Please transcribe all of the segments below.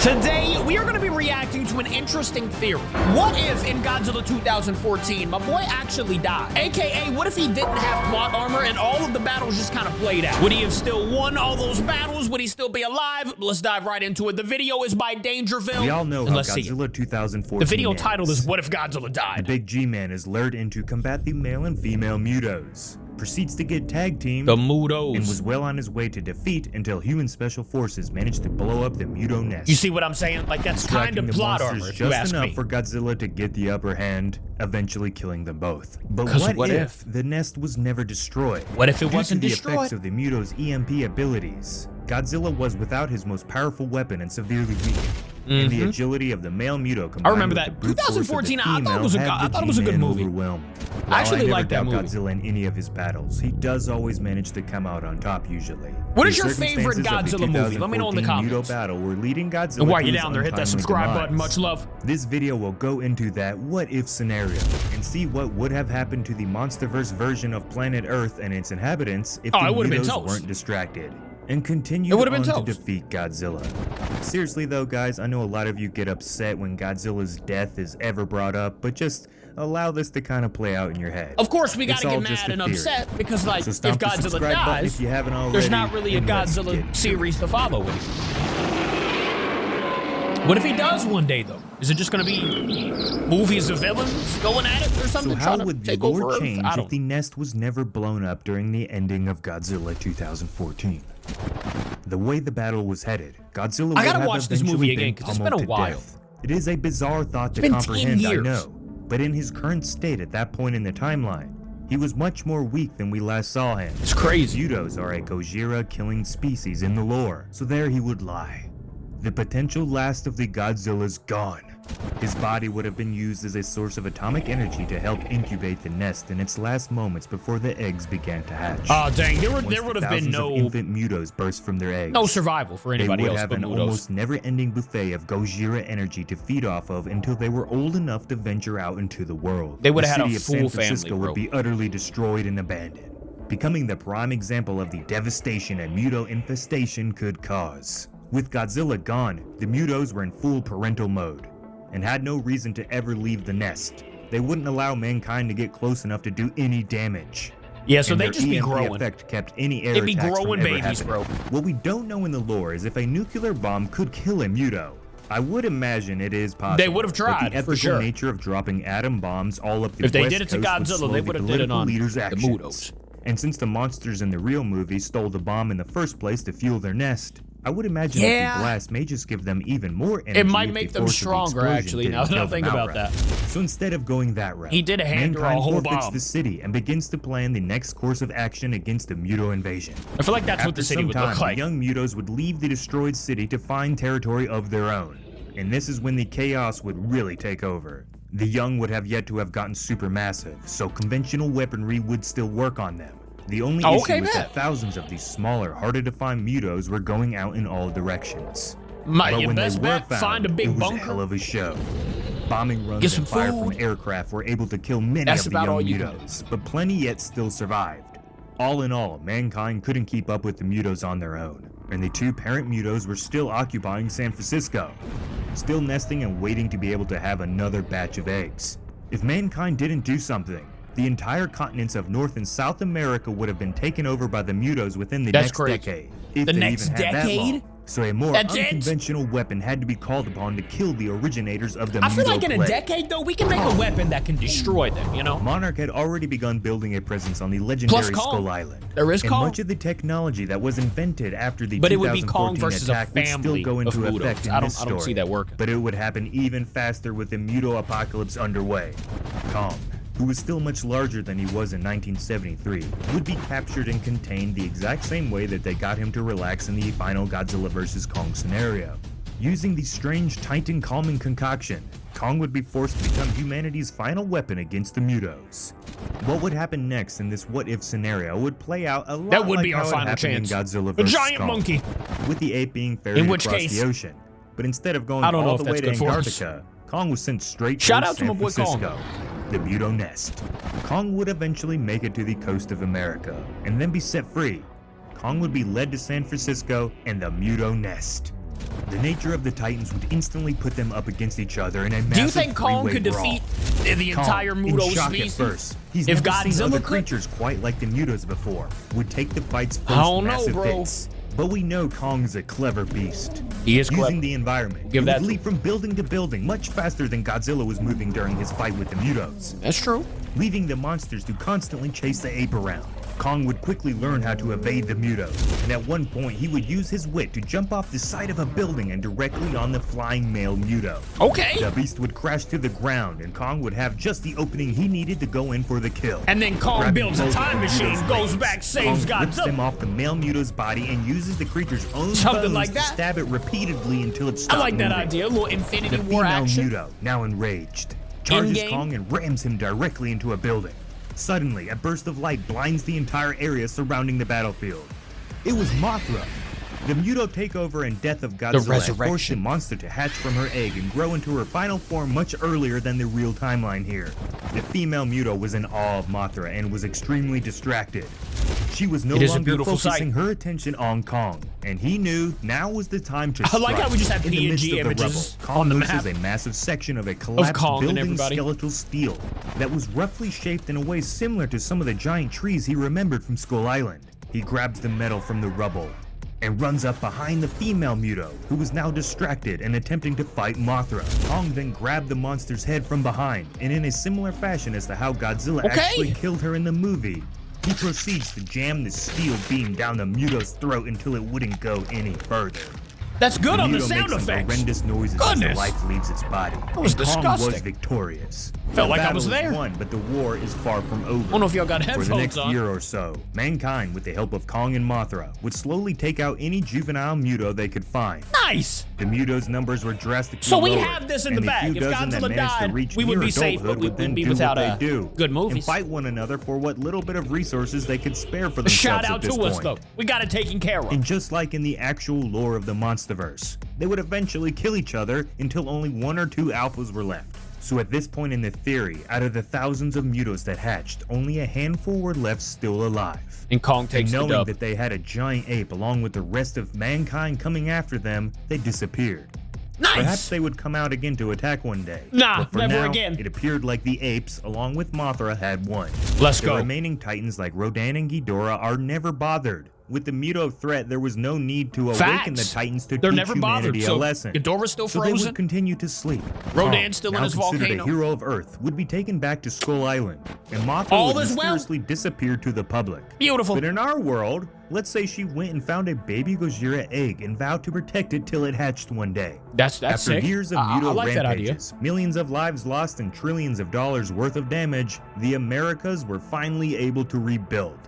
Today, we are going to be reacting to an interesting theory. What if in Godzilla 2014, my boy actually died? AKA, what if he didn't have plot armor and all of the battles just kind of played out? Would he have still won all those battles? Would he still be alive? Let's dive right into it. The video is by Dangerville. We all know how Godzilla 2014 The video title is What If Godzilla Died? The big G-Man is lured in to combat the male and female MUTOs. Proceeds to get tag teamed the MUTOs, and was well on his way to defeat until human special forces managed to blow up the MUTO nest. You see what I'm saying? Like, that's kind of plot armor, if you ask me. Just enough for Godzilla to get the upper hand, eventually killing them both. But what if the nest was never destroyed? What if it wasn't destroyed? Due to the effects of the MUTO's EMP abilities, Godzilla was without his most powerful weapon and severely weakened. And the agility of the male MUTO combined I remember with that. the brute 2014, force of the I thought it was a good movie. I actually like that movie. Godzilla in any of his battles, he does always manage to come out on top usually. What is your favorite Godzilla movie? Let me know in the comments. MUTO battle were leading Godzilla. And while you're down there, hit that subscribe button. Much love. This video will go into that what if scenario and see what would have happened to the MonsterVerse version of planet Earth and its inhabitants if the MUTOs weren't distracted and continue on to defeat Godzilla. Seriously though, guys, I know a lot of you get upset when Godzilla's death is ever brought up, but just allow this to kind of play out in your head. Of course, we gotta get mad and upset because, like, if Godzilla dies, there's not really a Godzilla series to follow with. What if he does one day, though? Is it just gonna be movies of villains going at it or something? So how would the lore change if the nest was never blown up during the ending of Godzilla 2014? The way the battle was headed, Godzilla would have watch this movie again because it's been a while. It is a bizarre thought to comprehend, I know, but in his current state at that point in the timeline, he was much more weak than we last saw him. It's crazy. MUTOs are a Gojira killing species in the lore, so there he would lie. The potential last of the Godzilla's gone. His body would have been used as a source of atomic energy to help incubate the nest in its last moments before the eggs began to hatch. Oh dang, there would have been no infant MUTOs burst from their eggs. No survival for anybody else. They would have an almost never-ending buffet of Gojira energy to feed off of until they were old enough to venture out into the world. They would have had a full full San Francisco family, would be utterly destroyed and abandoned, becoming the prime example of the devastation a MUTO infestation could cause. With Godzilla gone, the MUTOs were in full parental mode and had no reason to ever leave the nest. They wouldn't allow mankind to get close enough to do any damage. Yeah, so they just be growing. Effect kept any air They'd be growing babies, bro. What we don't know in the lore is if a nuclear bomb could kill a MUTO. I would imagine it is possible. They would have tried, for sure. The ethical nature of dropping atom bombs all up the If they did it to Godzilla, they would have did it on the MUTOs. And since the monsters in the real movie stole the bomb in the first place to fuel their nest, I would imagine that the blast may just give them even more energy. It might make them stronger, actually, now that I think about that. So instead of going that route, he did hand her a whole bomb. The city and begins to plan the next course of action against the MUTO invasion. I feel like that's what the city would look like. The young MUTOs would leave the destroyed city to find territory of their own. And this is when the chaos would really take over. The young would have yet to have gotten supermassive, so conventional weaponry would still work on them. The only issue is that thousands of these smaller, harder to find MUTOs were going out in all directions. But when they were found, it was a hell of a show. Bombing runs and fire from aircraft were able to kill many of the young MUTOs, but plenty yet still survived. All in all, mankind couldn't keep up with the MUTOs on their own, and the two parent MUTOs were still occupying San Francisco, still nesting and waiting to be able to have another batch of eggs. If mankind didn't do something, the entire continents of North and South America would have been taken over by the MUTOs within the next decade. If the next decade? So a more unconventional weapon had to be called upon to kill the originators of the MUTO I feel like in a decade, though, we can make a weapon that can destroy them, you know? Monarch had already begun building a presence on the legendary Skull Island. There is Kong. And much of the technology that was invented after the 2014 attack would still go into effect in this story. I don't see that working. But it would happen even faster with the MUTO apocalypse underway. Kong, who was still much larger than he was in 1973, would be captured and contained the exact same way that they got him to relax in the final Godzilla vs. Kong scenario. Using the strange Titan calming concoction, Kong would be forced to become humanity's final weapon against the MUTOs. What would happen next in this what-if scenario would play out a lot that would like be our final chance. In Godzilla vs. A giant Kong, monkey. With the ape being ferried across the ocean. But instead of going all the way to Antarctica, Kong was sent straight to San Francisco. The MUTO nest. Kong would eventually make it to the coast of America and then be set free. Kong would be led to San Francisco and the MUTO nest. The nature of the Titans would instantly put them up against each other in a massive Do you think Kong could brawl. defeat the entire Kong, MUTO in shock species? At first. He's if never seen other Godzilla creatures quite like the MUTOs before, would take the fight's first I don't know, massive bro. hits. But we know Kong's a clever beast. He is clever. Using the environment, Give he that would to leap from building to building much faster than Godzilla was moving during his fight with the MUTOs, That's true. leaving the monsters to constantly chase the ape around. Kong would quickly learn how to evade the MUTOs, and at one point he would use his wit to jump off the side of a building and directly on the flying male MUTO. Okay. The beast would crash to the ground, and Kong would have just the opening he needed to go in for the kill. And then Kong Grabbing builds a both time of the machine, MUTO's goes legs, back, saves Kong rips Godzilla. them off the male MUTO's body and uses the creature's own Something bones like to that. stab it repeatedly until it I stops like that moving. idea. A little Infinity The War female action. MUTO, now enraged, charges In-game. Kong and rams him directly into a building. Suddenly, a burst of light blinds the entire area surrounding the battlefield. It was Mothra. The MUTO takeover and death of Godzilla had forced the resurrection. monster to hatch from her egg and grow into her final form much earlier than the real timeline here. The female MUTO was in awe of Mothra and was extremely distracted. She was no It is a longer beautiful focusing sight. her attention on Kong, and he knew now was the time to I like how we just have strike. In the midst PNG of the images rubble, Kong on the loses map a massive section of a collapsed Kong and building everybody. skeletal steel that was roughly shaped in a way similar to some of the giant trees he remembered from Skull Island. He grabs the metal from the rubble and runs up behind the female MUTO, who was now distracted and attempting to fight Mothra. Kong then grabbed the monster's head from behind, and in a similar fashion as to how Godzilla actually killed her in the movie, he proceeds to jam the steel beam down the MUTO's throat until it wouldn't go any further. That's good on the MUTO sound makes some effects. horrendous noises as the Goodness. life leaves its body. That was and Kong disgusting. was victorious. Felt The like I battle was is there. won, but the war is far from over. I don't know if y'all got For the headphones next on. year or so, mankind, with the help of Kong and Mothra, would slowly take out any juvenile MUTO they could find. Nice. The MUTO's numbers were drastically So we lowered, have this in and the bag. few If dozen that Godzilla managed to died, reach we would near be safe, but adulthood we would then would be do without what they do good movies. and fight one another for what little bit of resources they could spare for themselves Shout at out this to us, point. though. We got it taken care of. And just like in the actual lore of the MonsterVerse, they would eventually kill each other until only one or two alphas were left. So at this point in the theory, out of the thousands of MUTOs that hatched, only a handful were left still alive. And Kong takes And the knowing dub. that they had a giant ape along with the rest of mankind coming after them, they disappeared. Nice. Perhaps they would come out again to attack one day. Nah, but for never now, again. It appeared like the apes, along with Mothra, had won. Let's the go. remaining titans like Rodan and Ghidorah are never bothered. With the MUTO threat, there was no need to awaken the Facts. titans to They're teach never bothered. humanity So a lesson. Ghidorah's still So they frozen. would continue to sleep. Rodan's still in now his considered volcano. a hero of Earth, would be taken back to Skull Island, and Mothra All would is well. mysteriously disappear to the public. Beautiful. But in our world, let's say she went and found a baby Gojira egg and vowed to protect it till it hatched one day. That's After sick. years of I MUTO like that idea. rampages, millions of lives lost and trillions of dollars worth of damage, the Americas were finally able to rebuild.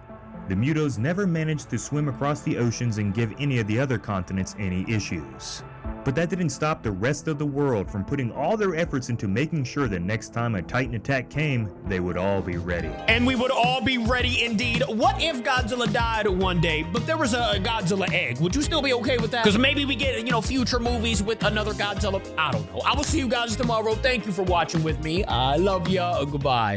The MUTOs never managed to swim across the oceans and give any of the other continents any issues. But that didn't stop the rest of the world from putting all their efforts into making sure that next time a Titan attack came, they would all be ready. And we would all be ready indeed. What if Godzilla died one day, but there was a Godzilla egg? Would you still be okay with that? Because maybe we get, future movies with another Godzilla. I don't know. I will see you guys tomorrow. Thank you for watching with me. I love ya. Goodbye.